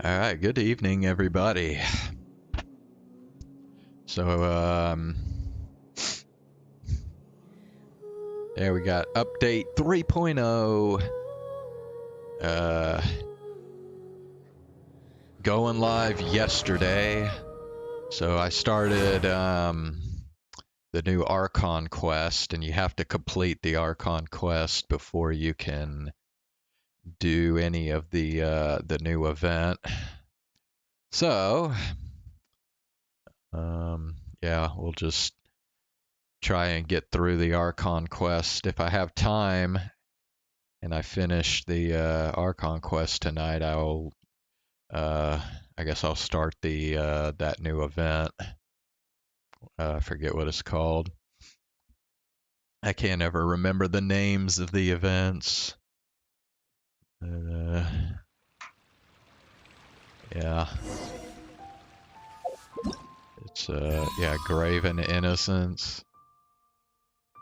Alright, good evening, everybody. So, there we got update 3.0. Going live yesterday. So I started, the new Archon quest, and you have to complete the Archon quest before you can do any of the new event. So, yeah, we'll just try and get through the Archon quest. If I have time and I finish the Archon quest tonight, I'll I guess I'll start the that new event. I forget what it's called. I can't ever remember the names of the events. Yeah. It's yeah, Graven Innocence.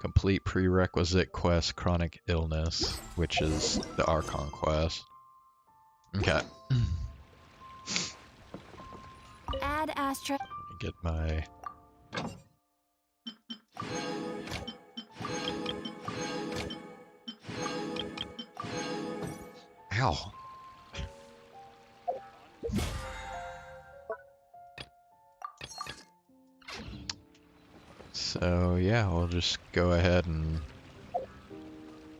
Complete prerequisite quest, Chronic Illness, which is the Archon quest. Okay. Add Astra. Let me get my... Ow. So yeah, we'll just go ahead and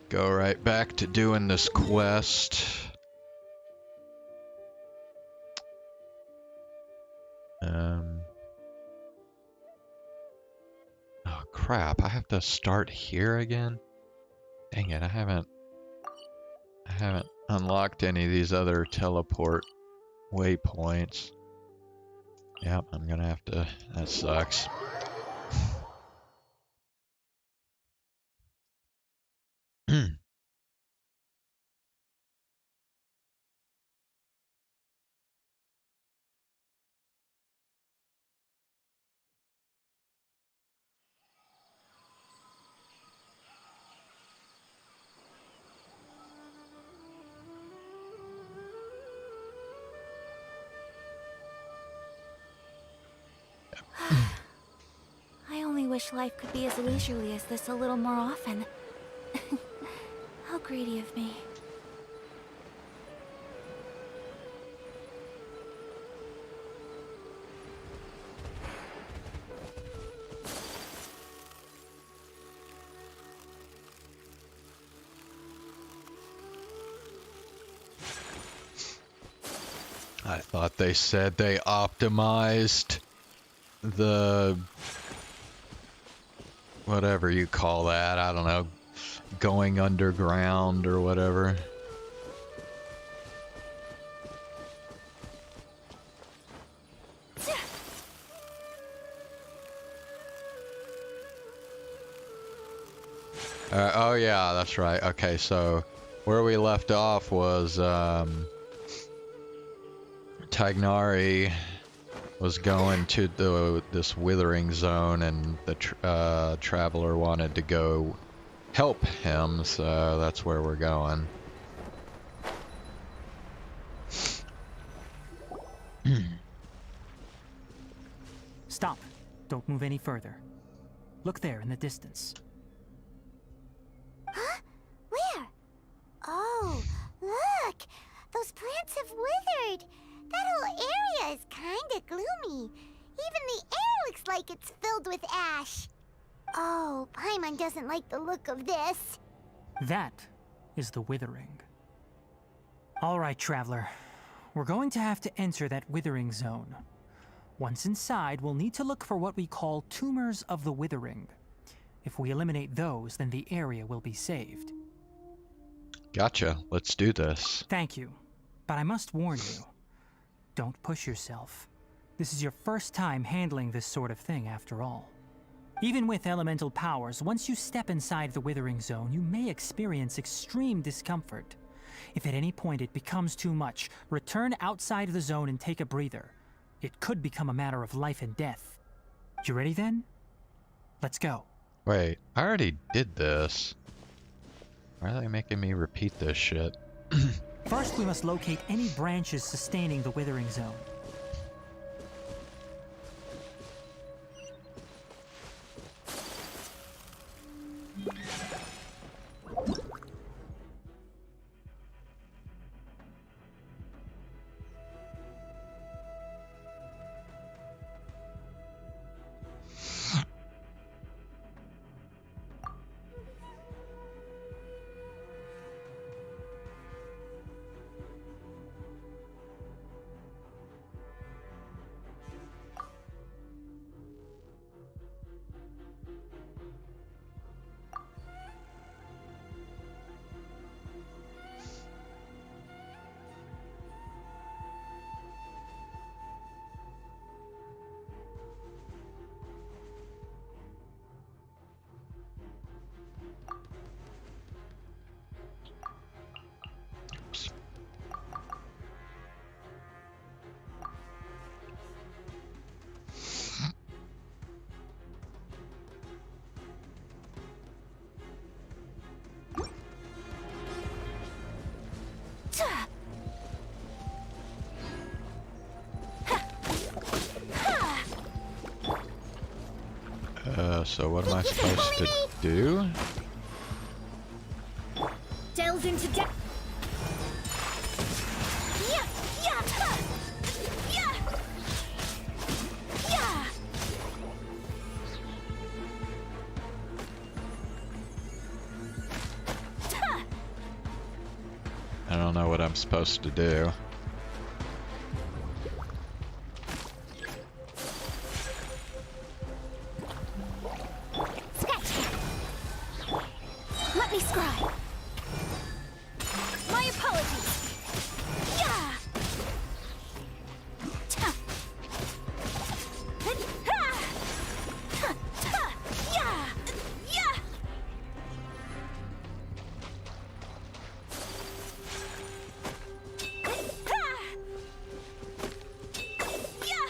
go right back to doing this quest. Oh crap, I have to start here again? Dang it, I haven't unlocked any of these other teleport waypoints. Yep, I'm gonna have to, that sucks. I only wish life could be as leisurely as this a little more often. How greedy of me. I thought they said they optimized the... whatever you call that, I don't know, going underground or whatever. Oh yeah, that's right. Okay, so where we left off was Tagnari was going to this withering zone, and the traveler wanted to go help him, so that's where we're going. Stop. Don't move any further. Look there in the distance. Huh? Where? Oh, look! Those plants have withered! That whole area is kinda gloomy. Even the air looks like it's filled with ash. Oh, Paimon doesn't like the look of this. That is the withering. All right, traveler. We're going to have to enter that withering zone. Once inside, we'll need to look for what we call tumors of the withering. If we eliminate those, then the area will be saved. Gotcha. Let's do this. Thank you. But I must warn you. Don't push yourself. This is your first time handling this sort of thing, after all. Even with elemental powers, once you step inside the withering zone, you may experience extreme discomfort. If at any point it becomes too much, return outside the zone and take a breather. It could become a matter of life and death. You ready then? Let's go. Wait, I already did this. Why are they making me repeat this shit? First, we must locate any branches sustaining the withering zone. So what am I supposed to do? Delve into depth. Yeah, yeah, huh. Yeah, yeah. Huh. I don't know what I'm supposed to do. Let me scribe. My apologies. Yeah. Ta. Ha. Ha. Ta. Yeah. Yeah. Ha. Yeah.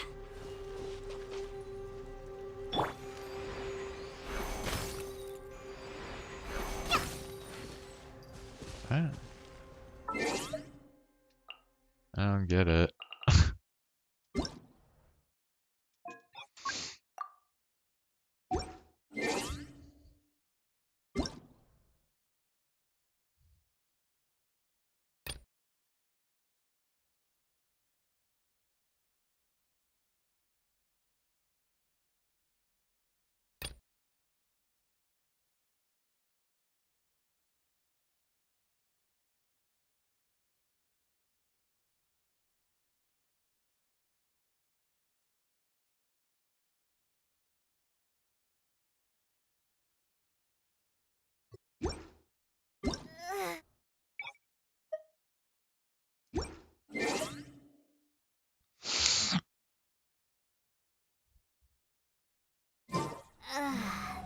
I don't get it.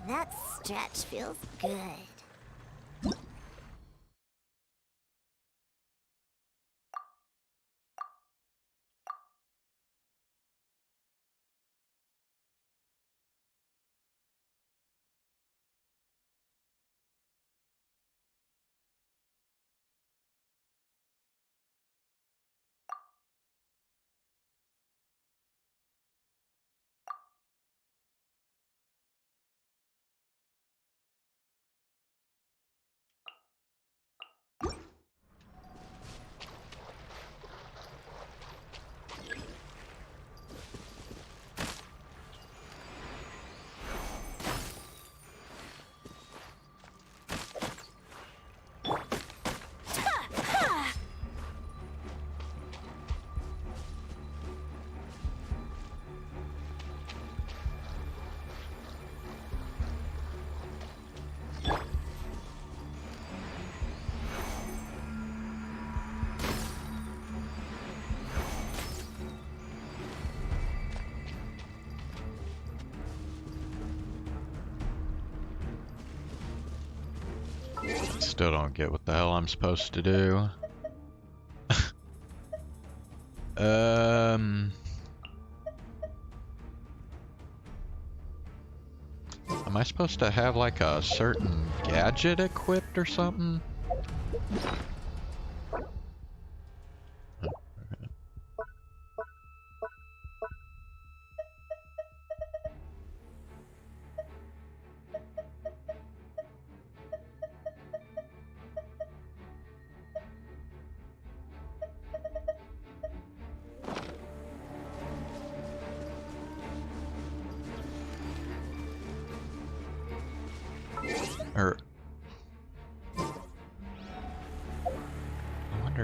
That stretch feels good. Still don't get what the hell I'm supposed to do. Am I supposed to have like a certain gadget equipped or something?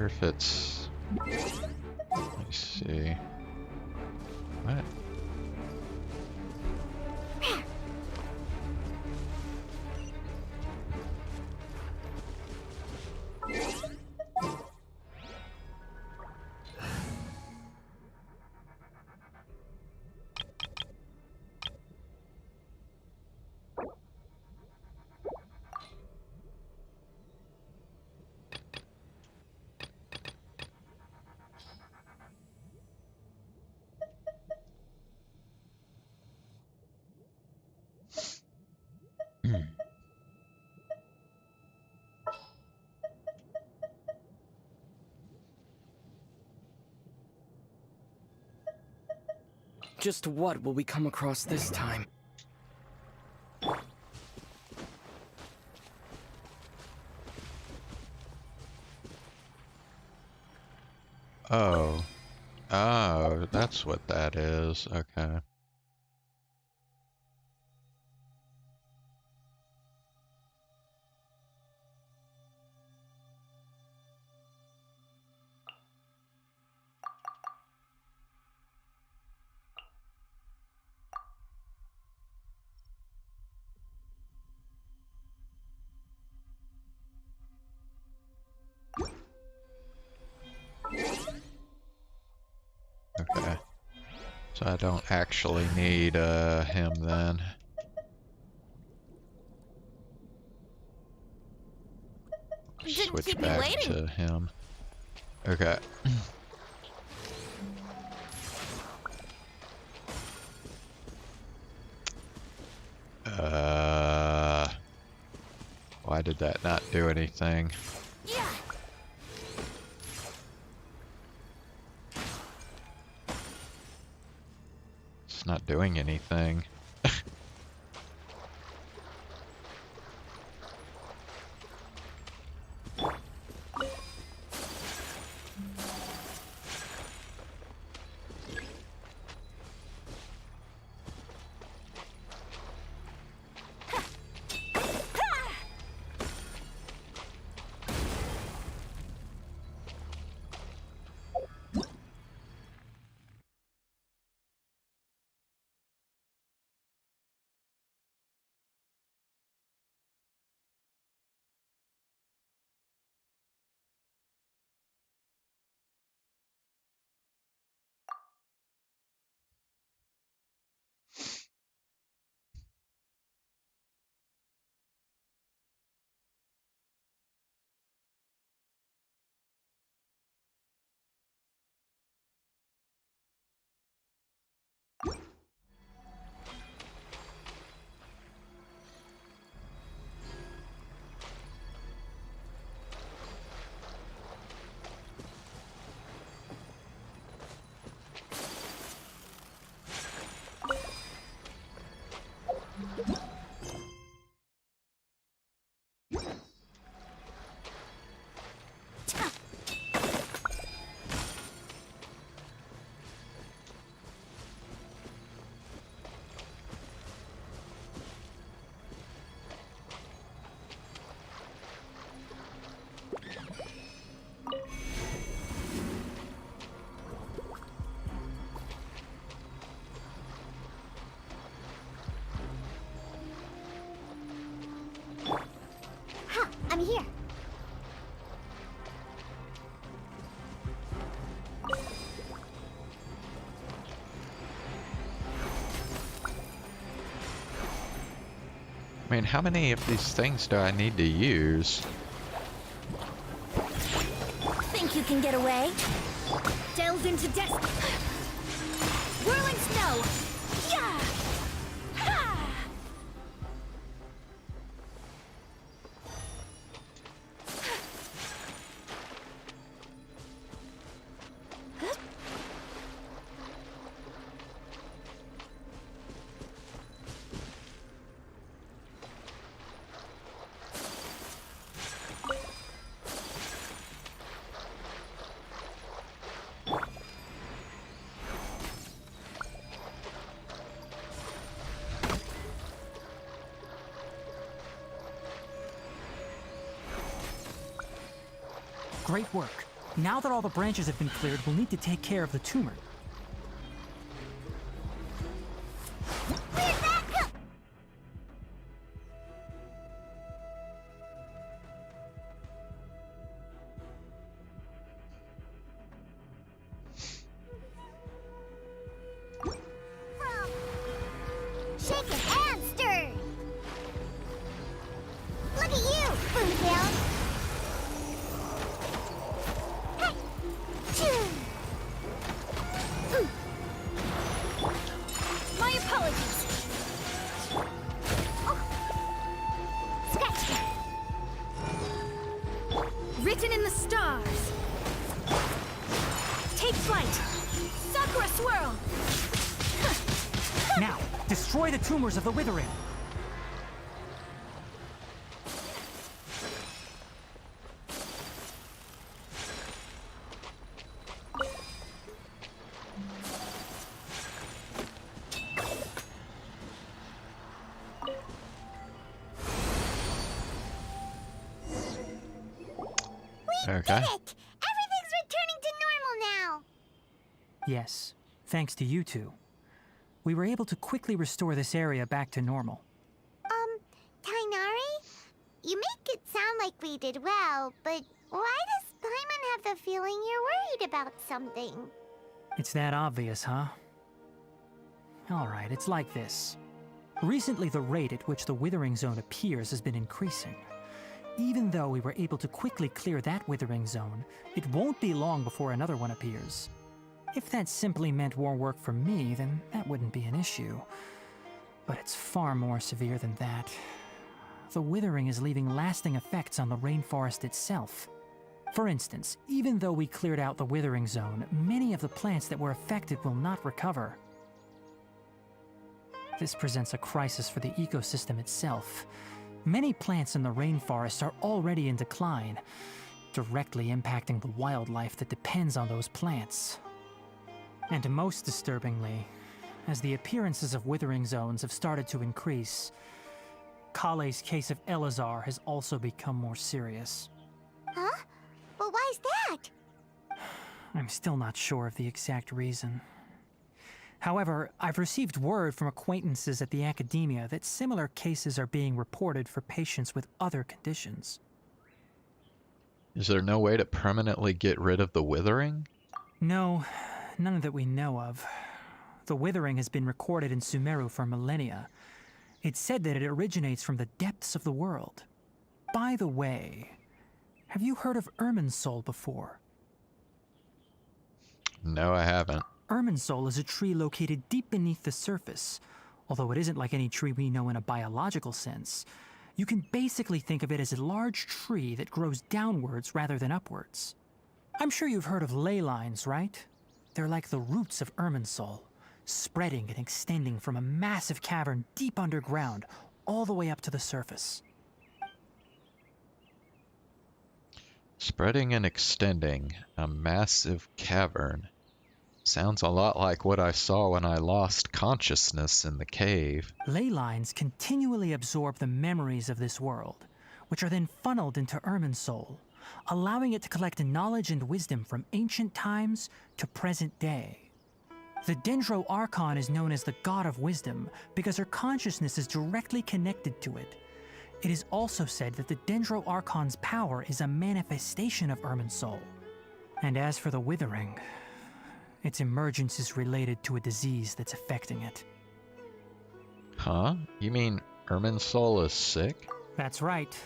if it's... Let me see. What? Just what will we come across this time? Oh. Oh, that's what that is. Okay. Okay. So I don't actually need him then. Didn't Switch keep you back waiting. to him. Okay. Why did that not do anything? Yeah. It's not doing anything. I'm here. I mean, how many of these things do I need to use? Think you can get away? Delve into death. Whirling snow. Yeah. Ha! Great work. Now that all the branches have been cleared, we'll need to take care of the tumor. Where'd that come? Shaken and stirred. Look at you, Foodhound. Hey! Choo! My apologies. Oh. Scratch that. Written in the stars. Take flight. Sakura swirl. Now, destroy the tumors of the withering. Okay. Heck, everything's returning to normal now. Yes, thanks to you two. We were able to quickly restore this area back to normal. Kainari? You make it sound like we did well, but why does Paimon have the feeling you're worried about something? It's that obvious, huh? Alright, it's like this. Recently, the rate at which the withering zone appears has been increasing. Even though we were able to quickly clear that withering zone, it won't be long before another one appears. If that simply meant more work for me, then that wouldn't be an issue. But it's far more severe than that. The withering is leaving lasting effects on the rainforest itself. For instance, even though we cleared out the withering zone, many of the plants that were affected will not recover. This presents a crisis for the ecosystem itself. Many plants in the rainforest are already in decline, directly impacting the wildlife that depends on those plants. And most disturbingly, as the appearances of withering zones have started to increase, Kale's case of Elazar has also become more serious. Huh? Well, why's that? I'm still not sure of the exact reason. However, I've received word from acquaintances at the academia that similar cases are being reported for patients with other conditions. Is there no way to permanently get rid of the withering? No, none that we know of. The withering has been recorded in Sumeru for millennia. It's said that it originates from the depths of the world. By the way, have you heard of Irminsul before? No, I haven't. Irminsul is a tree located deep beneath the surface. Although it isn't like any tree we know in a biological sense. You can basically think of it as a large tree that grows downwards rather than upwards. I'm sure you've heard of ley lines, right? They're like the roots of Irminsul, spreading and extending from a massive cavern deep underground all the way up to the surface. Spreading and extending, a massive cavern. Sounds a lot like what I saw when I lost consciousness in the cave. Ley lines continually absorb the memories of this world, which are then funneled into Irminsul, allowing it to collect knowledge and wisdom from ancient times to present day. The Dendro Archon is known as the God of Wisdom because her consciousness is directly connected to it. It is also said that the Dendro Archon's power is a manifestation of Irminsul. And as for the Withering, its emergence is related to a disease that's affecting it. Huh? You mean Irminsul is sick? That's right.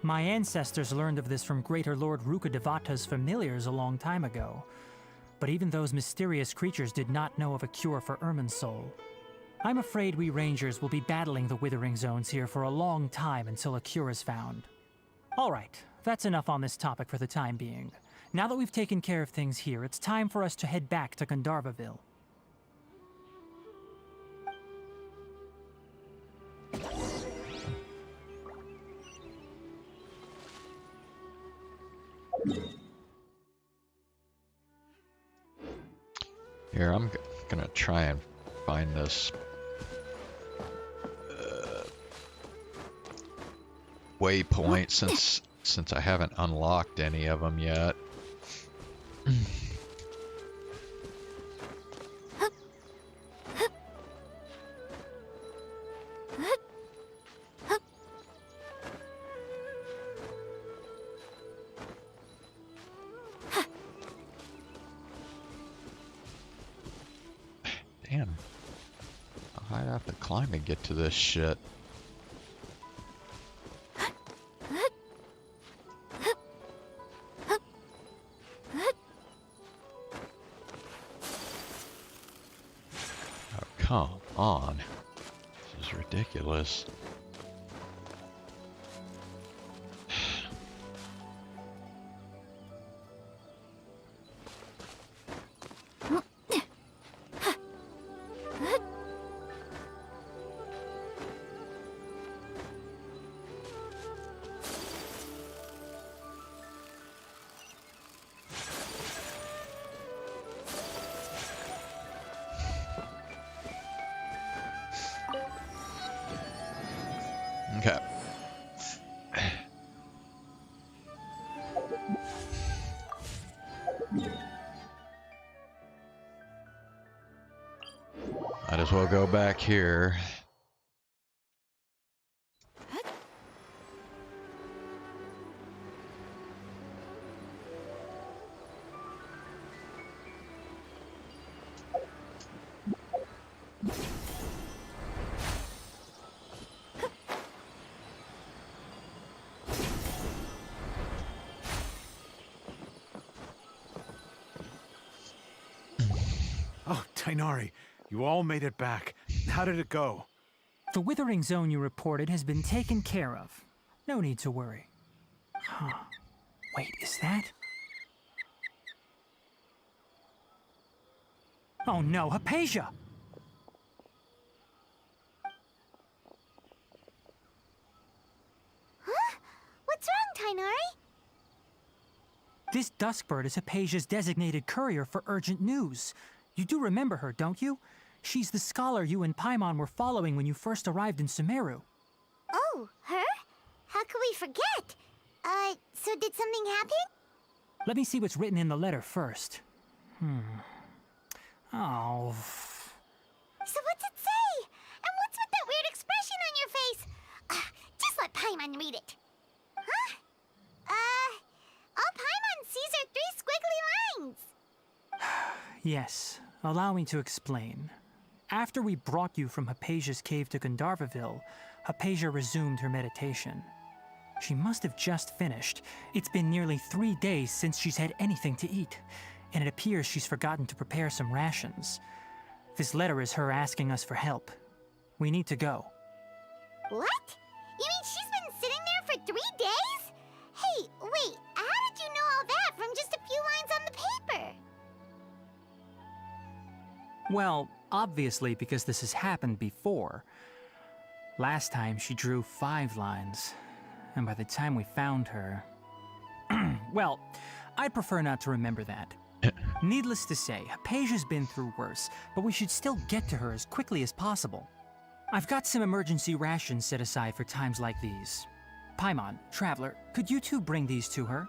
My ancestors learned of this from Greater Lord Rukkhadevata's familiars a long time ago. But even those mysterious creatures did not know of a cure for Irminsul. I'm afraid we Rangers will be battling the Withering Zones here for a long time until a cure is found. Alright, that's enough on this topic for the time being. Now that we've taken care of things here, it's time for us to head back to Gandharvaville. Here, I'm gonna try and find this waypoint since I haven't unlocked any of them yet. Damn. I'd have to climb to get to this shit. Oh, come on. This is ridiculous. Okay. Might as well go back here. Oh, Tainari, you all made it back. How did it go? The withering zone you reported has been taken care of. No need to worry. Huh. Wait, is that? Oh no, Hypatia! Huh? What's wrong, Tainari? This Duskbird is Hypatia's designated courier for urgent news. You do remember her, don't you? She's the scholar you and Paimon were following when you first arrived in Sumeru. Oh, her? How could we forget? So did something happen? Let me see what's written in the letter first. Oh. So what's it say? And what's with that weird expression on your face? Just let Paimon read it. Huh? All Paimon sees are 3 squiggly lines. Yes, allow me to explain. After we brought you from Hypatia's cave to Gandharvaville, Hypatia resumed her meditation. She must have just finished. It's been nearly 3 days since she's had anything to eat, and it appears she's forgotten to prepare some rations. This letter is her asking us for help. We need to go. What? You mean she's been sitting there for 3 days? Hey, wait, how did you know all that from just a few lines on the paper? Well, obviously because this has happened before. Last time she drew 5 lines, and by the time we found her... Well, I'd prefer not to remember that. Needless to say, Hypatia's been through worse, but we should still get to her as quickly as possible. I've got some emergency rations set aside for times like these. Paimon, Traveler, could you two bring these to her?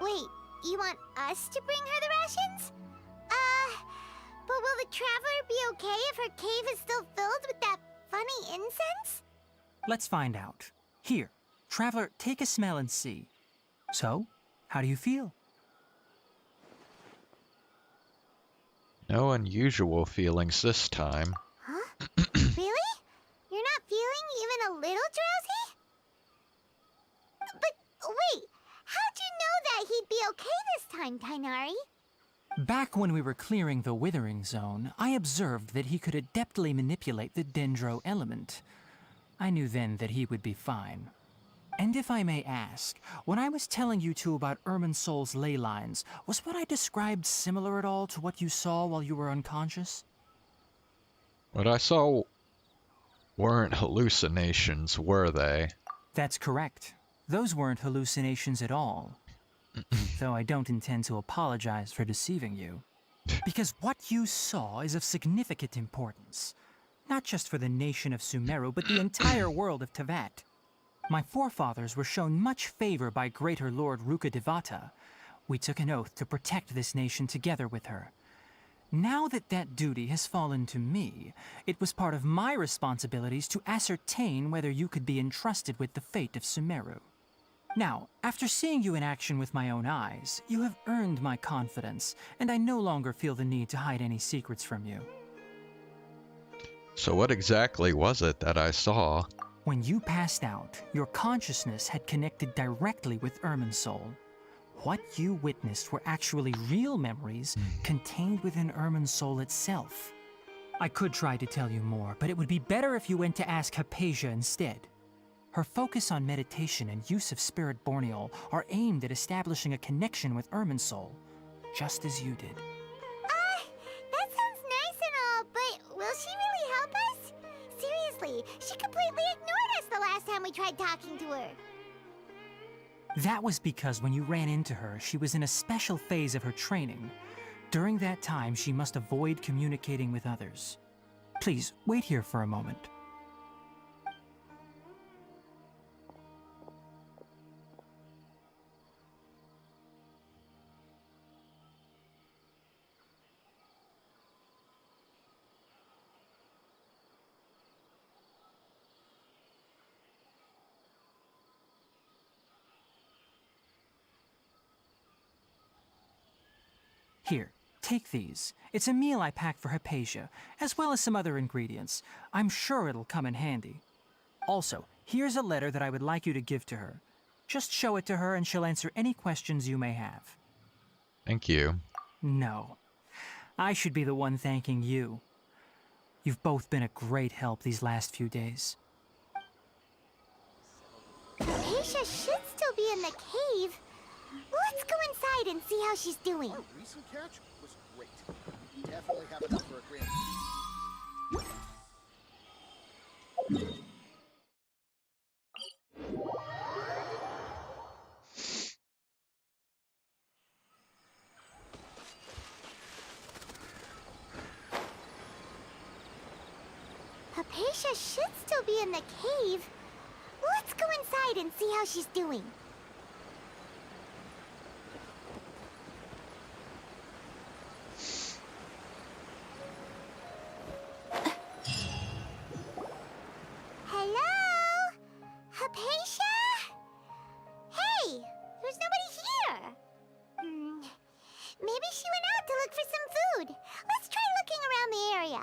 Wait, you want us to bring her the rations? But will the Traveler be okay if her cave is still filled with that funny incense? Let's find out. Here, Traveler, take a smell and see. So, how do you feel? No unusual feelings this time. Huh? Really? You're not feeling even a little drowsy? But wait, how'd you know that he'd be okay this time, Tainari? Back when we were clearing the Withering Zone, I observed that he could adeptly manipulate the Dendro element. I knew then that he would be fine. And if I may ask, when I was telling you two about Irminsul's ley lines, was what I described similar at all to what you saw while you were unconscious? What I saw weren't hallucinations, were they? That's correct. Those weren't hallucinations at all. Though I don't intend to apologize for deceiving you. Because what you saw is of significant importance. Not just for the nation of Sumeru, but the entire world of Tevat. My forefathers were shown much favor by Greater Lord Rukkhadevata. We took an oath to protect this nation together with her. Now that that duty has fallen to me, it was part of my responsibilities to ascertain whether you could be entrusted with the fate of Sumeru. Now, after seeing you in action with my own eyes, you have earned my confidence, and I no longer feel the need to hide any secrets from you. So what exactly was it that I saw? When you passed out, your consciousness had connected directly with Irminsul. What you witnessed were actually real memories contained within Irminsul itself. I could try to tell you more, but it would be better if you went to ask Hypatia instead. Her focus on meditation and use of Spirit Borneol are aimed at establishing a connection with Irminsul, just as you did. That sounds nice and all, but will she really help us? Seriously, she completely ignored us the last time we tried talking to her. That was because when you ran into her, she was in a special phase of her training. During that time, she must avoid communicating with others. Please, wait here for a moment. Here, take these. It's a meal I packed for Hypatia, as well as some other ingredients. I'm sure it'll come in handy. Also, here's a letter that I would like you to give to her. Just show it to her and she'll answer any questions you may have. Thank you. No. I should be the one thanking you. You've both been a great help these last few days. Hypatia should still be in the cave. Let's go inside and see how she's doing. Our recent catch was great. We definitely have enough for a grand. Hypatia should still be in the cave. Let's go inside and see how she's doing. Hello? Hypatia? Hey, there's nobody here. Maybe she went out to look for some food. Let's try looking around the area.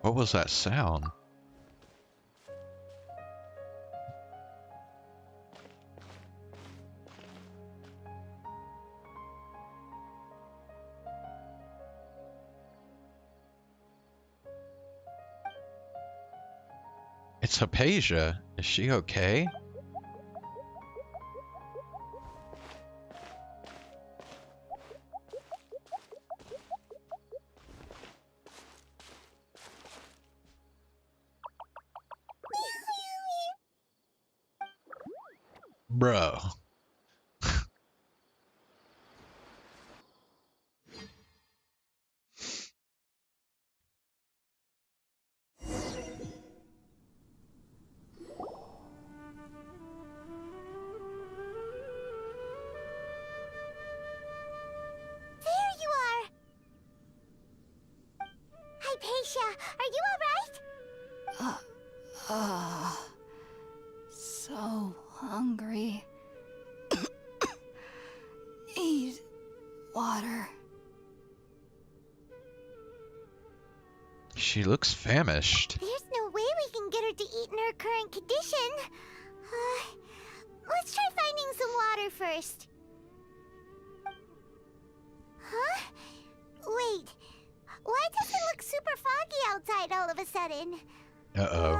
What was that sound? It's Hypatia. Is she okay? Bro. There you are. Hypatia, are you alright? So hungry. Need water. She looks famished. There's no way we can get her to eat in her current condition. Let's try finding some water first. Huh? Wait. Why does it look super foggy outside all of a sudden? Uh-oh.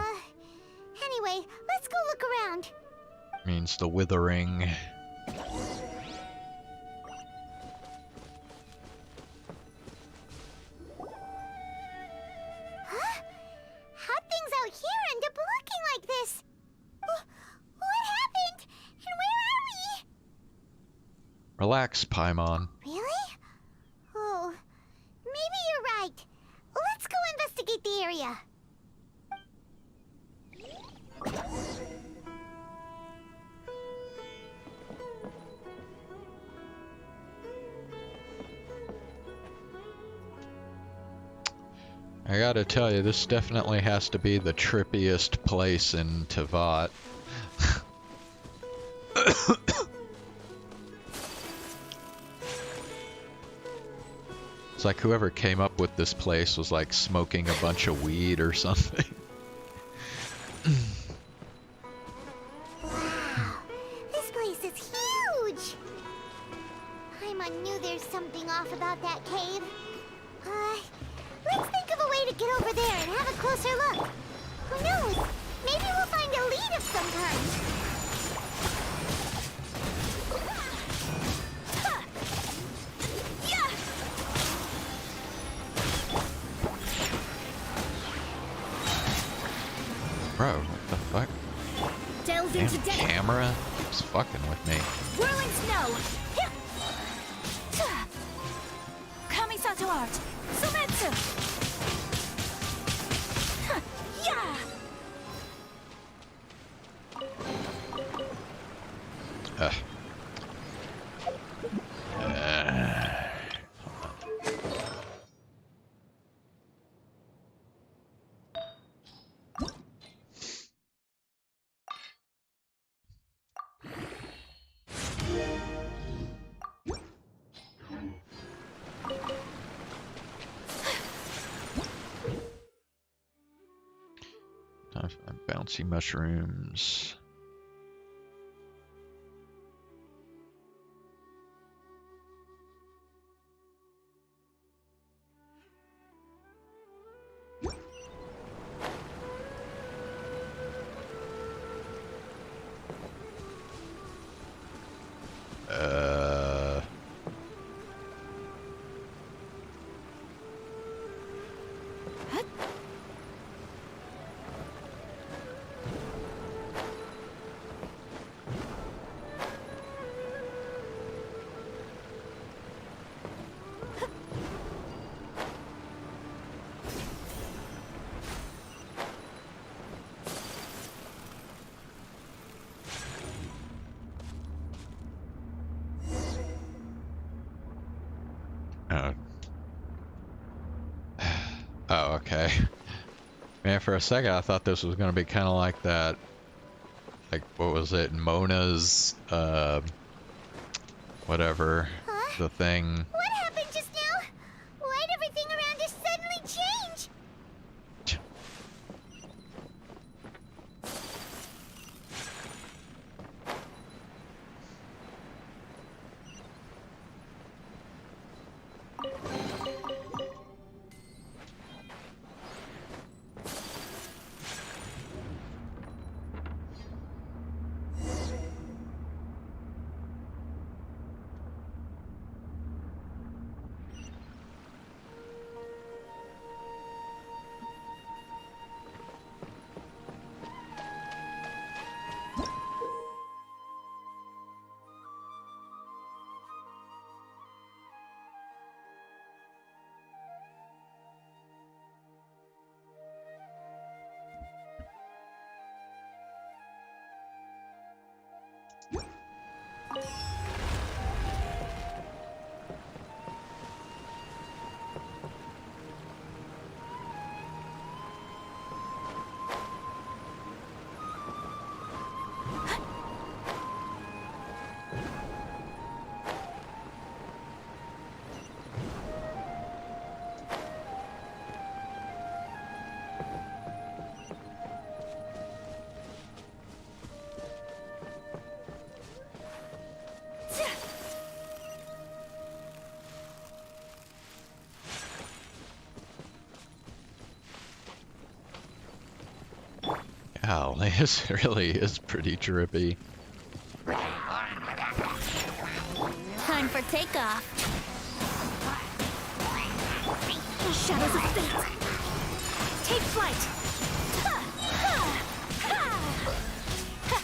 Anyway, let's go look around. Means the withering. Huh? How'd things out here end up looking like this? What happened? And where are we? Relax, Paimon. Really? Oh, maybe you're right. Let's go investigate the area. I gotta tell you, this definitely has to be the trippiest place in Tevat. It's like whoever came up with this place was like smoking a bunch of weed or something. Wow, this place is huge! Paimon knew there's something off about that cave. Let's think of a way to get over there and have a closer look. Who knows? Maybe we'll find a lead of some kind. Bro, what the fuck? Delve Damn into depth. camera keeps fucking with me. Whirling snow. Kamisato art. Sumetsu. Yeah. Ugh. Time for bouncy mushrooms. Oh, okay. Man, for a second I thought this was gonna be kind of like that, like, what was it, Mona's, whatever, Huh? the thing. What happened just now? Why'd everything around us suddenly change? Golly, this really is pretty trippy. Time for takeoff. Shadows of fate. Take flight. Ha! Ha! Ha! Ha!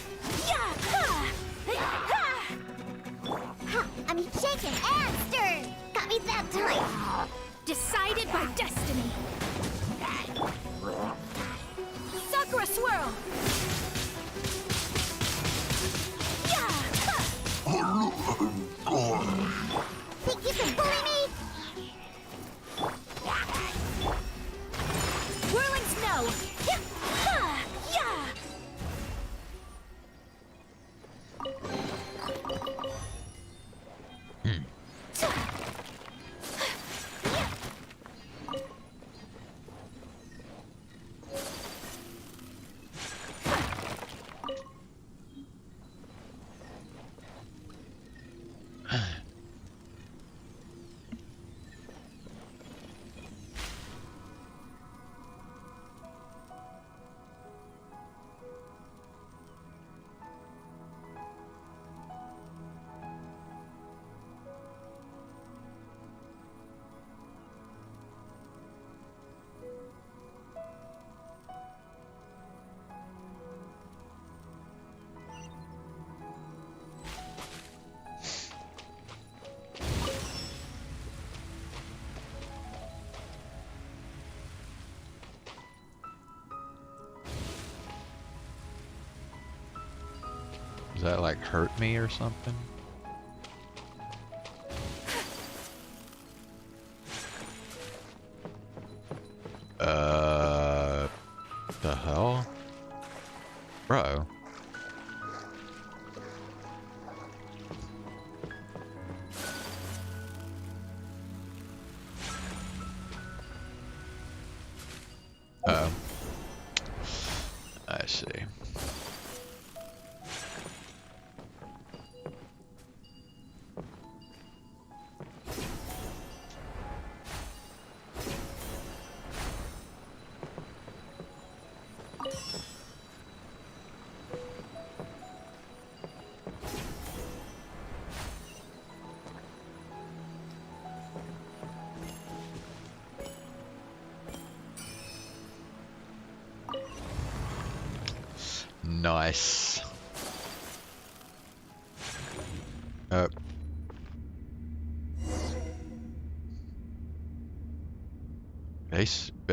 Yeah! Ha! Ha! Ha! I'm shaken and stirred. Got me that time. Decided by destiny. Sakura swirl. Yeah! Ha! Think you can bully me? that like hurt me or something? The hell? Bro. Oh. I see. Nice.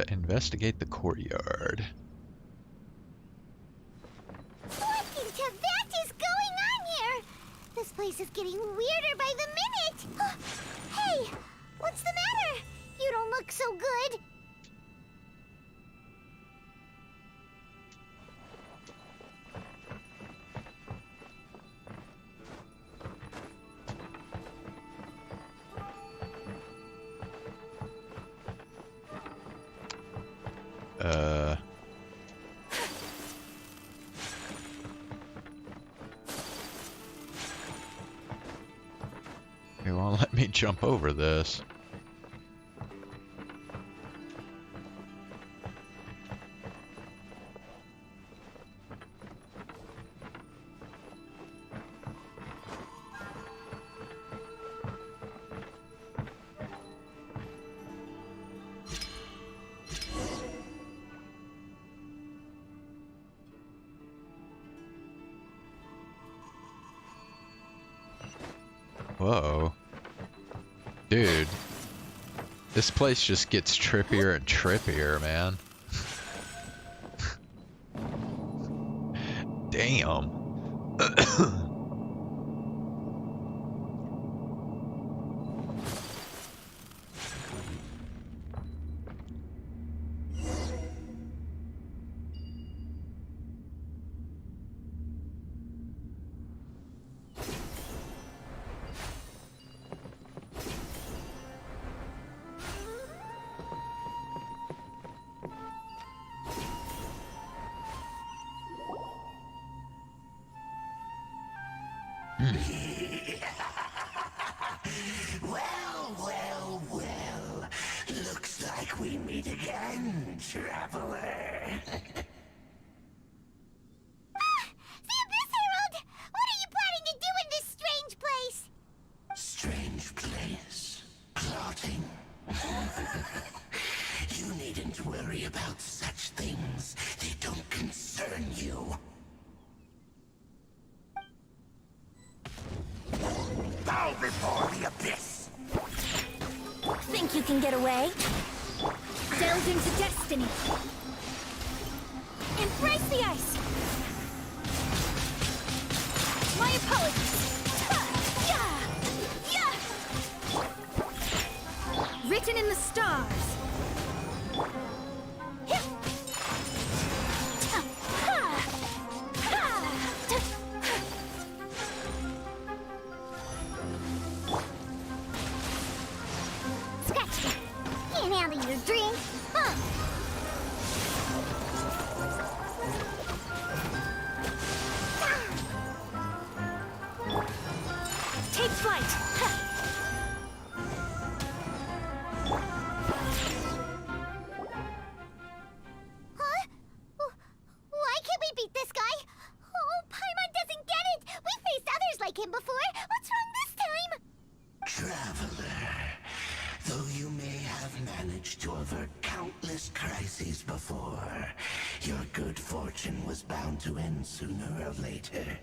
Investigate the courtyard. What in Tibet is going on here? This place is getting weirder by the minute. Hey, what's the matter? You don't look so good. It won't let me jump over this. Whoa. Dude. This place just gets trippier and trippier, man. Damn. Well. Looks like we meet again, traveler. The Abyss Herald! What are you planning to do in this strange place? Strange place. Plotting. You needn't worry about such things. They don't concern you. Bow before the abyss! Think you can get away? Delve into destiny. Embrace the ice. My apologies. Written in the stars. Scratch that. Can't handle your drink, huh? Take flight. Huh? Why can't we beat this guy? Oh, Paimon doesn't get it! We faced others like him before! What's wrong this time? Traveler, though you may have managed to avert countless crises before, your good fortune was bound to end sooner or later.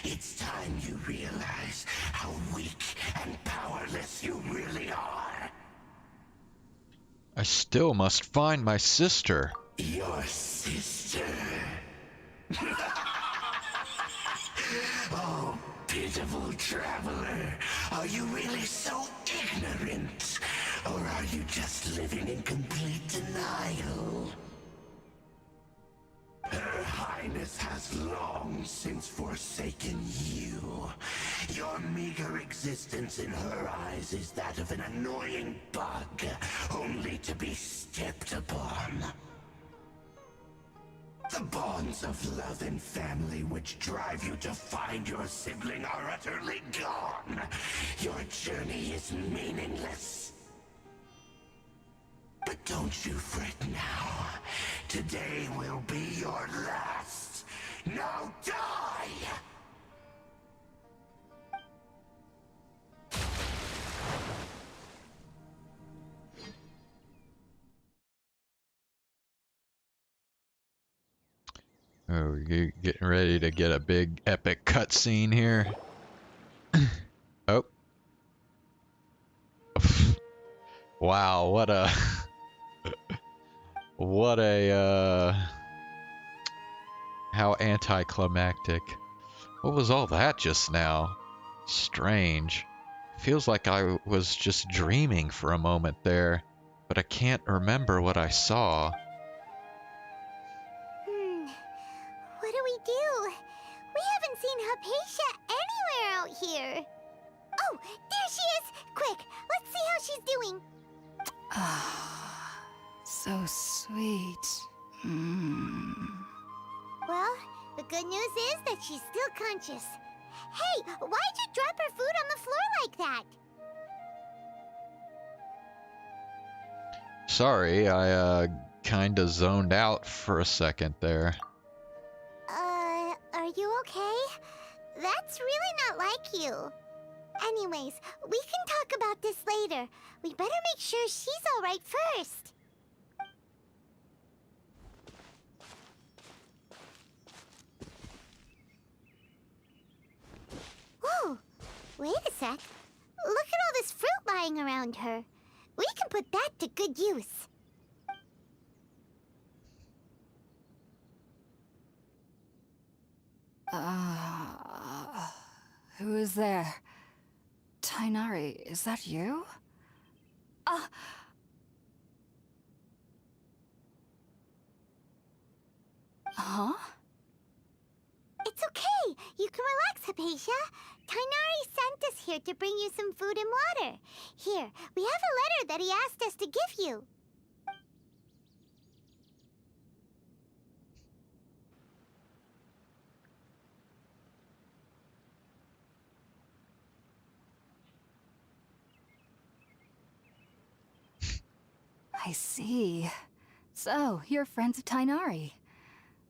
It's time you realize how weak and powerless you really are. I still must find my sister. Your sister. traveler? Are you really so ignorant? Or are you just living in complete denial? Her Highness has long since forsaken you. Your meager existence in her eyes is that of an annoying bug, only to be stepped upon. The bonds of love and family which drive you to find your sibling are utterly gone. Your journey is meaningless. But don't you fret now. Today will be your last. Now die! Oh, you getting ready to get a big epic cutscene here? Oh. Wow, what a what a how anticlimactic. What was all that just now? Strange. Feels like I was just dreaming for a moment there, but I can't remember what I saw. What do we do? We haven't seen Hypatia anywhere out here. Oh, there she is! Quick, let's see how she's doing. Ah, so sweet. Well, the good news is that she's still conscious. Hey, why'd you drop her food on the floor like that? Sorry, I kinda zoned out for a second there. Are you okay? That's really not like you. Anyways, we can talk about this later. We better make sure she's alright first. Whoa! Wait a sec. Look at all this fruit lying around her. We can put that to good use. Who is there? Tainari, is that you? Huh? It's okay. You can relax, Hypatia. Tainari sent us here to bring you some food and water. Here, we have a letter that he asked us to give you. I see. So, you're friends of Tainari.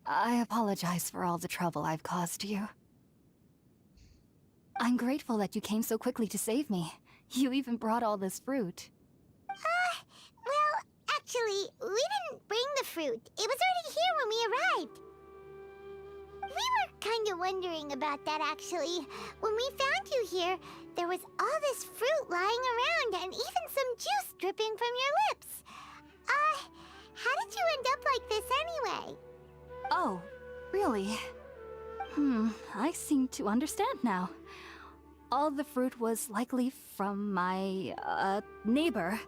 I apologize for all the trouble I've caused you. I'm grateful that you came so quickly to save me. You even brought all this fruit. Well, actually, we didn't bring the fruit. It was already here when we arrived. We were kind of wondering about that, actually. When we found you here, there was all this fruit lying around and even some juice dripping from your lips. How did you end up like this anyway? Oh, really? I seem to understand now. All the fruit was likely from my, neighbor.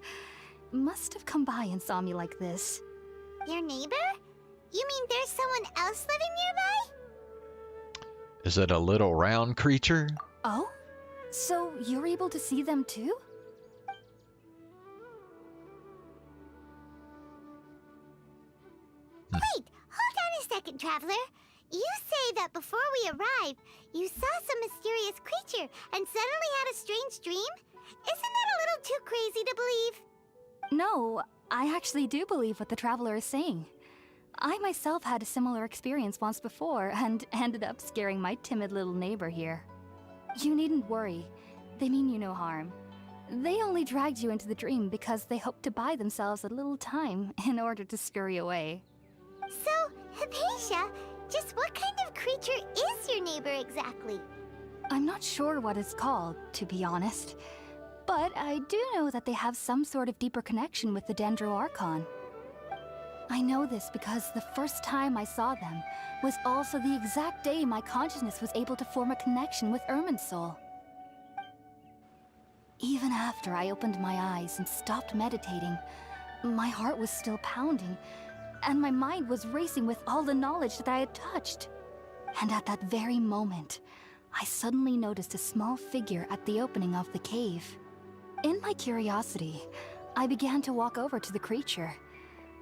Must have come by and saw me like this. Your neighbor? You mean there's someone else living nearby? Is it a little round creature? Oh? So you're able to see them too? Wait, hold on a second, Traveler. You say that before we arrived, you saw some mysterious creature and suddenly had a strange dream? Isn't that a little too crazy to believe? No, I actually do believe what the Traveler is saying. I myself had a similar experience once before and ended up scaring my timid little neighbor here. You needn't worry. They mean you no harm. They only dragged you into the dream because they hoped to buy themselves a little time in order to scurry away. So, Hypatia, just what kind of creature is your neighbor exactly? I'm not sure what it's called, to be honest. But I do know that they have some sort of deeper connection with the Dendro Archon. I know this because the first time I saw them was also the exact day my consciousness was able to form a connection with Irmin's soul. Even after I opened my eyes and stopped meditating, my heart was still pounding, and my mind was racing with all the knowledge that I had touched. And at that very moment, I suddenly noticed a small figure at the opening of the cave. In my curiosity, I began to walk over to the creature.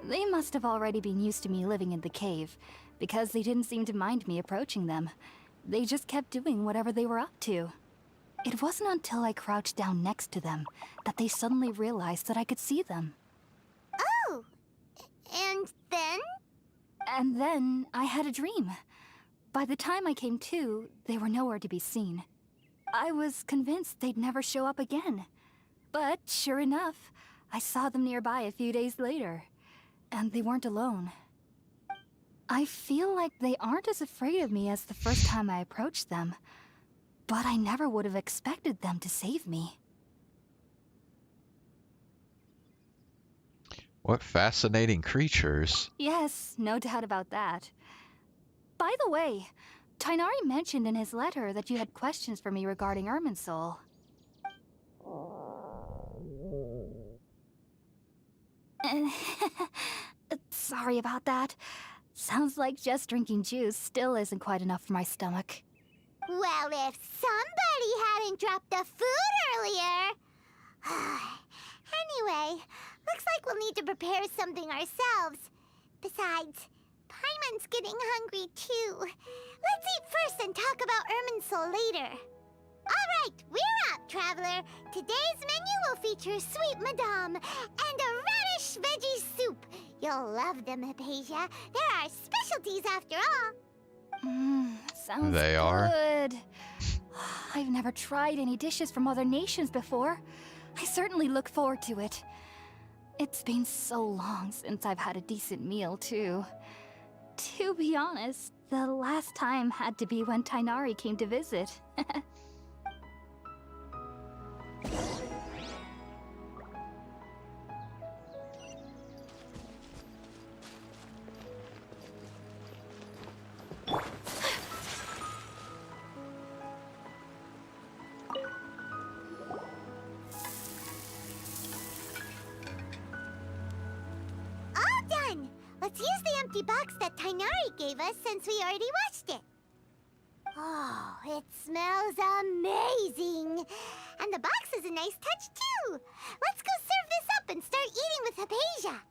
They must have already been used to me living in the cave, because they didn't seem to mind me approaching them. They just kept doing whatever they were up to. It wasn't until I crouched down next to them that they suddenly realized that I could see them. Oh! And then? And then I had a dream. By the time I came to, they were nowhere to be seen. I was convinced they'd never show up again. But sure enough, I saw them nearby a few days later. And they weren't alone. I feel like they aren't as afraid of me as the first time I approached them. But I never would have expected them to save me. What fascinating creatures. Yes, no doubt about that. By the way, Tainari mentioned in his letter that you had questions for me regarding Irminsul. Sorry about that. Sounds like just drinking juice still isn't quite enough for my stomach. Well, if somebody hadn't dropped the food earlier... Anyway, looks like we'll need to prepare something ourselves. Besides, Paimon's getting hungry too. Let's eat first and talk about Irminsul later. Alright, we're up, Traveler. Today's menu will feature Sweet Madame and a radish veggie soup. You'll love them, Hypatia. They're our specialties after all. Sounds They are. good. I've never tried any dishes from other nations before. I certainly look forward to it. It's been so long since I've had a decent meal, too. To be honest, the last time had to be when Tainari came to visit. All done! Let's use the empty box that Tainari gave us since we already washed it. Oh, it smells amazing! And the box is a nice touch, too! Let's go serve this up and start eating with Hypatia!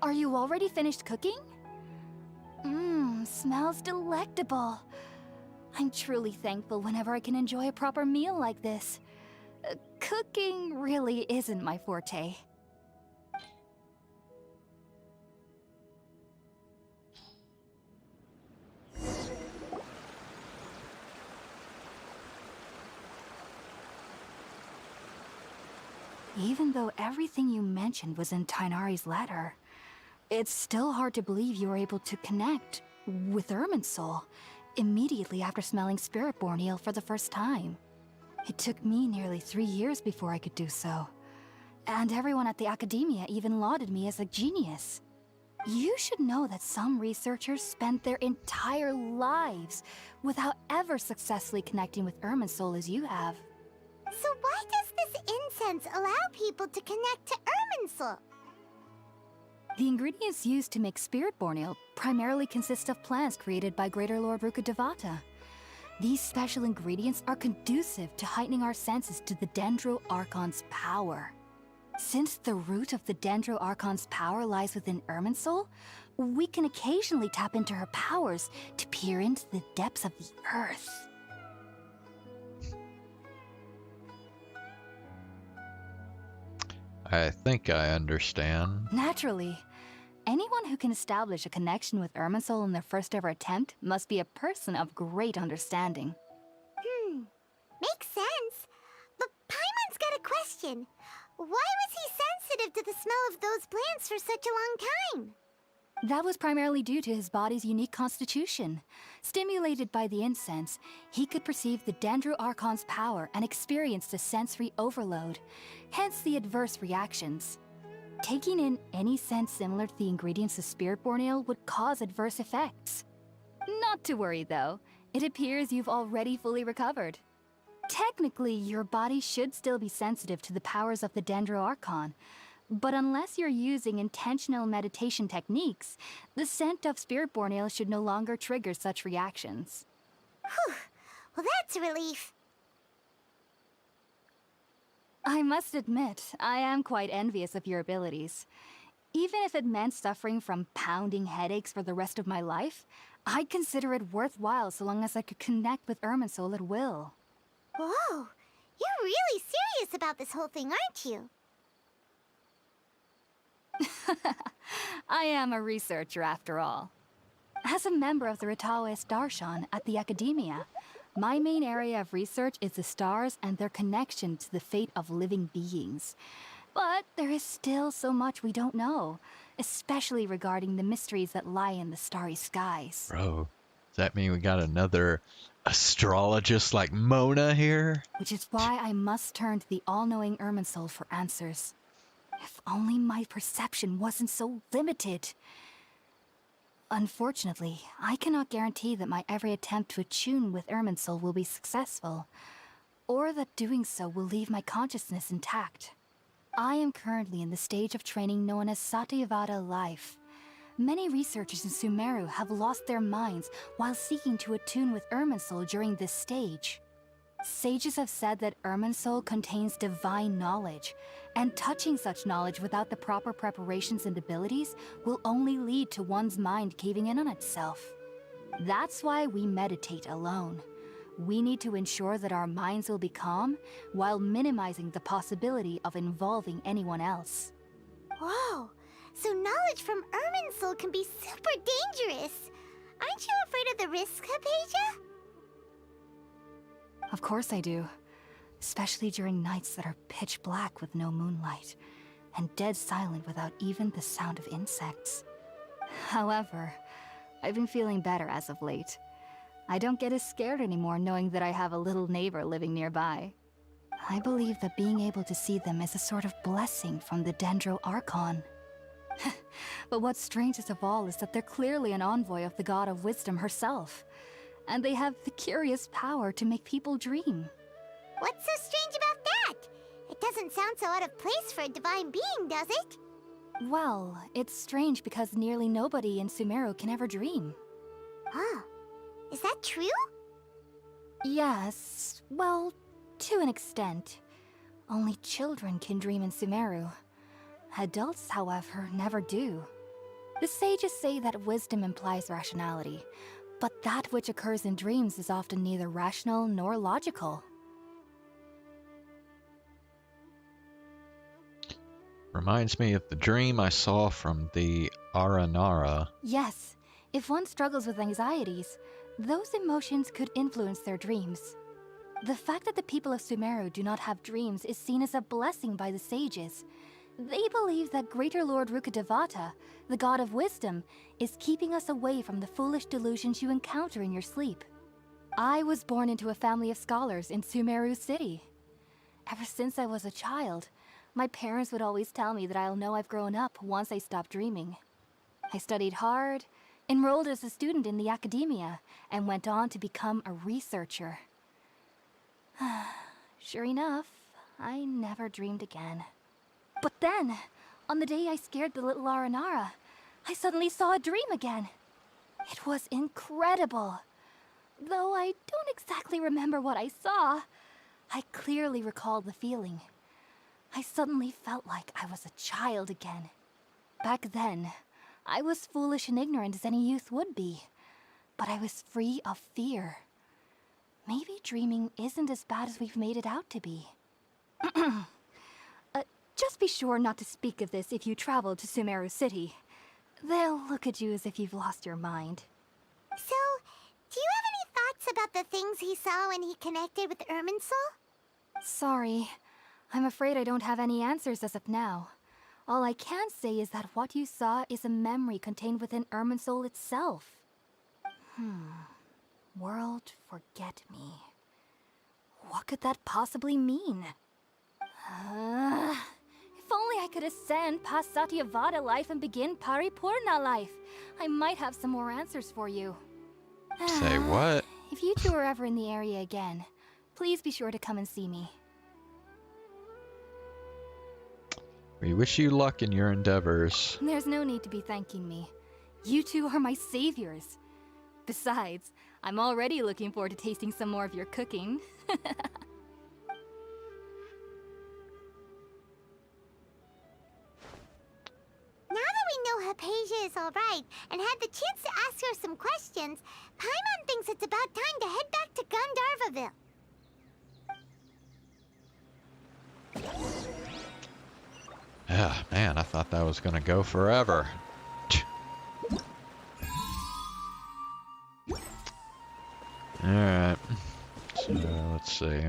Are you already finished cooking? Smells delectable. I'm truly thankful whenever I can enjoy a proper meal like this. Cooking really isn't my forte. Even though everything you mentioned was in Tainari's letter, it's still hard to believe you were able to connect with Irminsul immediately after smelling Spiritborn eel for the first time. It took me nearly 3 years before I could do so. And everyone at the Academia even lauded me as a genius. You should know that some researchers spent their entire lives without ever successfully connecting with Irminsul as you have. So why does this incense allow people to connect to Irminsul? The ingredients used to make Spiritborn eel primarily consist of plants created by Greater Lord Rukkhadevata. These special ingredients are conducive to heightening our senses to the Dendro Archon's power. Since the root of the Dendro Archon's power lies within Irminsul, we can occasionally tap into her powers to peer into the depths of the earth. I think I understand. Naturally. Anyone who can establish a connection with Irminsul in their first ever attempt must be a person of great understanding. Makes sense. But Paimon's got a question. Why was he sensitive to the smell of those plants for such a long time? That was primarily due to his body's unique constitution. Stimulated by the incense, he could perceive the Dendro Archon's power and experienced a sensory overload, hence the adverse reactions. Taking in any scent similar to the ingredients of Spiritborn Ale would cause adverse effects. Not to worry though, it appears you've already fully recovered. Technically, your body should still be sensitive to the powers of the Dendro Archon, but unless you're using intentional meditation techniques, the scent of Spiritborn Ale should no longer trigger such reactions. Whew. Well, that's a relief. I must admit, I am quite envious of your abilities. Even if it meant suffering from pounding headaches for the rest of my life, I'd consider it worthwhile so long as I could connect with Irminsul at will. Whoa, you're really serious about this whole thing, aren't you? I am a researcher after all. As a member of the Ritaoist Darshan at the Academia, my main area of research is the stars and their connection to the fate of living beings. But there is still so much we don't know, especially regarding the mysteries that lie in the starry skies. Bro, does that mean we got another astrologist like Mona here? Which is why I must turn to the all-knowing Irminsul for answers. If only my perception wasn't so limited. Unfortunately, I cannot guarantee that my every attempt to attune with Irminsul will be successful, or that doing so will leave my consciousness intact. I am currently in the stage of training known as Satyavada life. Many researchers in Sumeru have lost their minds while seeking to attune with Irminsul during this stage. Sages have said that Irminsul contains divine knowledge, and touching such knowledge without the proper preparations and abilities will only lead to one's mind caving in on itself. That's why we meditate alone. We need to ensure that our minds will be calm while minimizing the possibility of involving anyone else. Whoa, so knowledge from Irminsul can be super dangerous. Aren't you afraid of the risks, Hypatia? Of course I do. Especially during nights that are pitch black with no moonlight, and dead silent without even the sound of insects. However, I've been feeling better as of late. I don't get as scared anymore knowing that I have a little neighbor living nearby. I believe that being able to see them is a sort of blessing from the Dendro Archon. But what's strangest of all is that they're clearly an envoy of the God of Wisdom herself, and they have the curious power to make people dream. What's so strange about that? It doesn't sound so out of place for a divine being, does it? Well, it's strange because nearly nobody in Sumeru can ever dream. Oh, is that true? Yes, well, to an extent. Only children can dream in Sumeru. Adults, however, never do. The sages say that wisdom implies rationality, but that which occurs in dreams is often neither rational nor logical. Reminds me of the dream I saw from the Aranara. Yes, if one struggles with anxieties, those emotions could influence their dreams. The fact that the people of Sumeru do not have dreams is seen as a blessing by the sages. They believe that Greater Lord Rukkhadevata, the god of wisdom, is keeping us away from the foolish delusions you encounter in your sleep. I was born into a family of scholars in Sumeru City. Ever since I was a child, my parents would always tell me that I'll know I've grown up once I stop dreaming. I studied hard, enrolled as a student in the academia, and went on to become a researcher. Sure enough, I never dreamed again. But then, on the day I scared the little Aranara, I suddenly saw a dream again. It was incredible. Though I don't exactly remember what I saw, I clearly recall the feeling. I suddenly felt like I was a child again. Back then, I was foolish and ignorant as any youth would be, but I was free of fear. Maybe dreaming isn't as bad as we've made it out to be. Just be sure not to speak of this if you travel to Sumeru City. They'll look at you as if you've lost your mind. So, do you have any thoughts about the things he saw when he connected with Irminsul? Sorry. I'm afraid I don't have any answers as of now. All I can say is that what you saw is a memory contained within Irminsul itself. World forget me. What could that possibly mean? If only I I could ascend past Satyavada life and begin Paripurna life. I might have some more answers for you. Say what? If you two are ever in the area again, please be sure to come and see me. We wish you luck in your endeavors. There's no need to be thanking me. You two are my saviors. Besides, I'm already looking forward to tasting some more of your cooking. Now that we know Hypatia is alright and had the chance to ask her some questions, Paimon thinks it's about time to head back to Gandharvaville. Ah, man, I thought that was gonna go forever. Alright. So, let's see.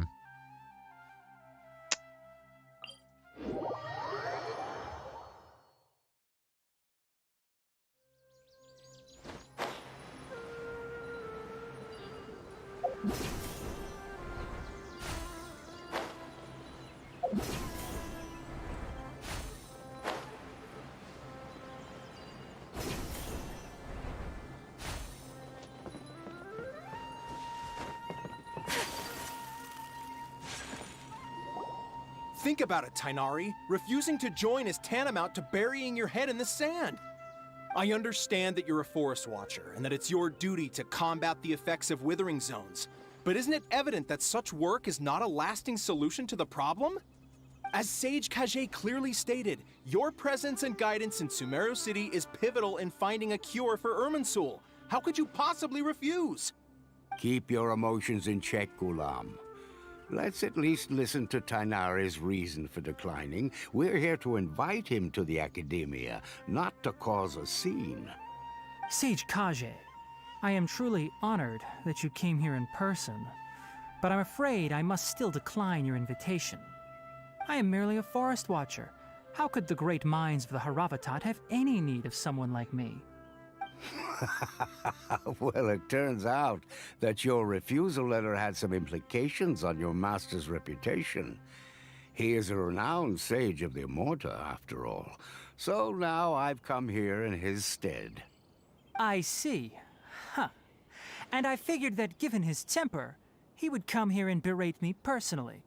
Think about it, Tainari. Refusing to join is tantamount to burying your head in the sand. I understand that you're a forest watcher and that it's your duty to combat the effects of withering zones. But isn't it evident that such work is not a lasting solution to the problem? As Sage Kage clearly stated, your presence and guidance in Sumeru City is pivotal in finding a cure for Irminsul. How could you possibly refuse? Keep your emotions in check, Ghulam. Let's at least listen to Tainari's reason for declining. We're here to invite him to the Academia, not to cause a scene. Sage Kage, I am truly honored that you came here in person, but I'm afraid I must still decline your invitation. I am merely a forest watcher. How could the great minds of the Haravatat have any need of someone like me? Well, it turns out that your refusal letter had some implications on your master's reputation. He is a renowned sage of the Immorta, after all. So now I've come here in his stead. I see. Huh. And I figured that given his temper, he would come here and berate me personally.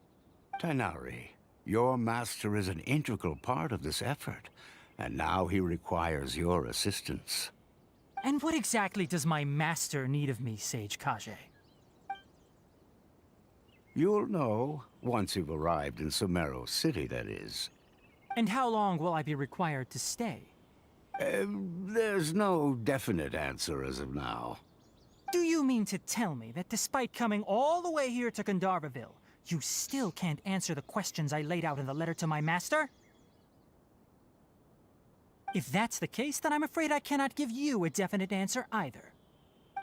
Tainari, your master is an integral part of this effort, and now he requires your assistance. And what exactly does my master need of me, Sage Kage? You'll know once you've arrived in Sumeru City, that is. And how long will I be required to stay? There's no definite answer as of now. Do you mean to tell me that despite coming all the way here to Gandharvaville, you still can't answer the questions I laid out in the letter to my master? If that's the case, then I'm afraid I cannot give you a definite answer either.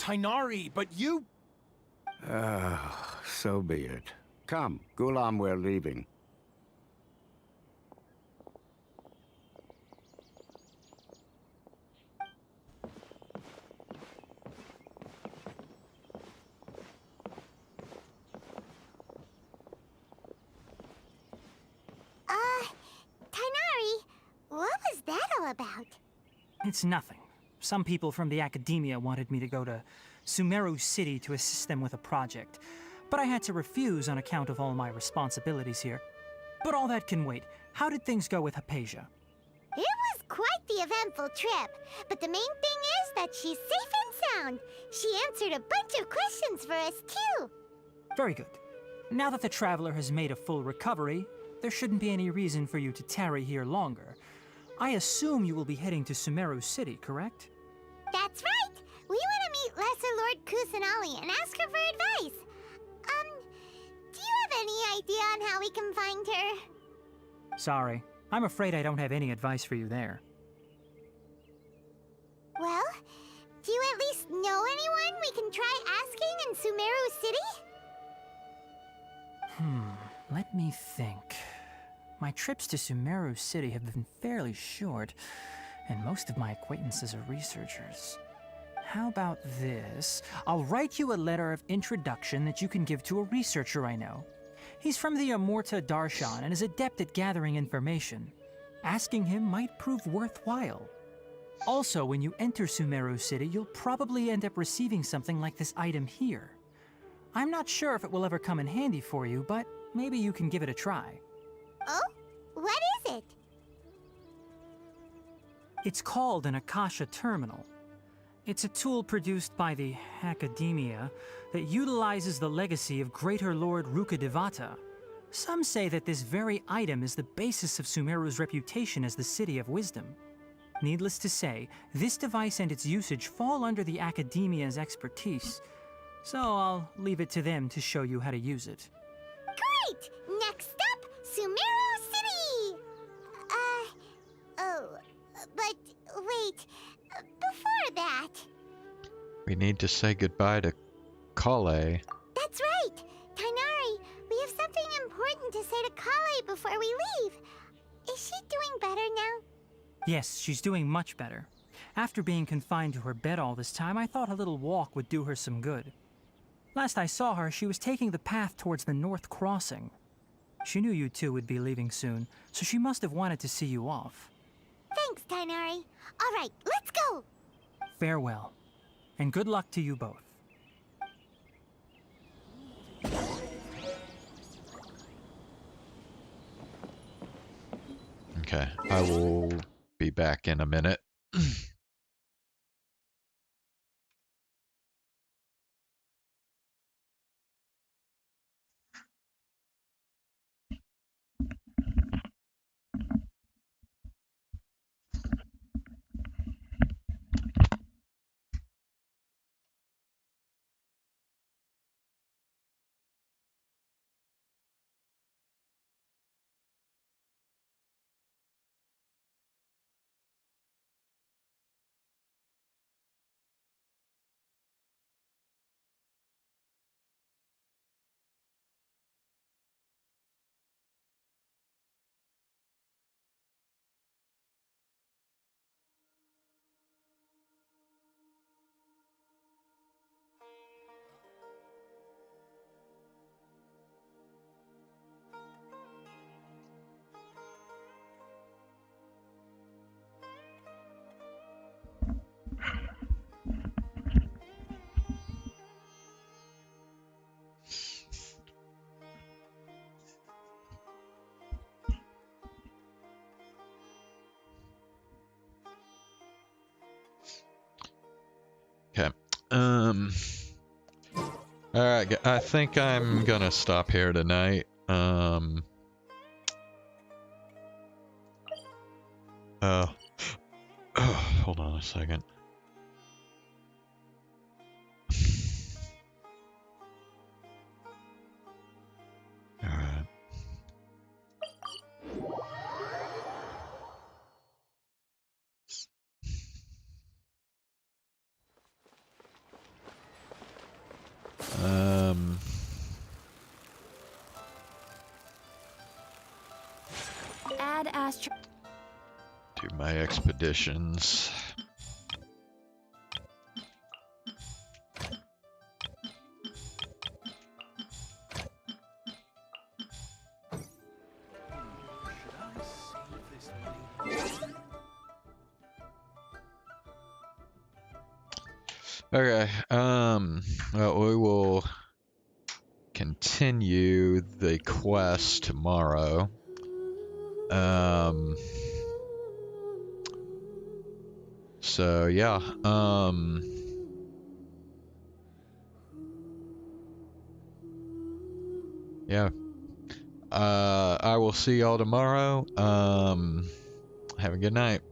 Tainari, but you... So be it. Come, Ghulam, we're leaving. Tainari, what was that all about? It's nothing. Some people from the Academia wanted me to go to Sumeru City to assist them with a project, but I had to refuse on account of all my responsibilities here. But all that can wait. How did things go with Hypatia? It was quite the eventful trip, but the main thing is that she's safe and sound. She answered a bunch of questions for us, too. Very good. Now that the Traveler has made a full recovery, there shouldn't be any reason for you to tarry here longer. I assume you will be heading to Sumeru City, correct? That's right! We want to meet Lesser Lord Kusanali and ask her for advice. Do you have any idea on how we can find her? Sorry. I'm afraid I don't have any advice for you there. Well, do you at least know anyone we can try asking in Sumeru City? Let me think. My trips to Sumeru City have been fairly short, and most of my acquaintances are researchers. How about this? I'll write you a letter of introduction that you can give to a researcher I know. He's from the Immorta Darshan and is adept at gathering information. Asking him might prove worthwhile. Also, when you enter Sumeru City, you'll probably end up receiving something like this item here. I'm not sure if it will ever come in handy for you, but maybe you can give it a try. Oh? What is it? It's called an Akasha Terminal. It's a tool produced by the Academia that utilizes the legacy of Greater Lord Rukkhadevata. Some say that this very item is the basis of Sumeru's reputation as the City of Wisdom. Needless to say, this device and its usage fall under the Academia's expertise, so I'll leave it to them to show you how to use it. Great! Next up, Sumeru City! But wait, before that... We need to say goodbye to Kale. That's right! Tainari, we have something important to say to Kale before we leave. Is she doing better now? Yes, she's doing much better. After being confined to her bed all this time, I thought a little walk would do her some good. Last I saw her, she was taking the path towards the North Crossing. She knew you two would be leaving soon, so she must have wanted to see you off. Thanks, Tainari. All right, let's go! Farewell, and good luck to you both. Okay, I will be back in a minute. Okay. Alright, I think I'm gonna stop here tonight. Hold on a second. Alright. Add Astro. Do my expeditions. Okay, well, we will continue the quest tomorrow. So yeah, yeah. I will see y'all tomorrow. Have a good night.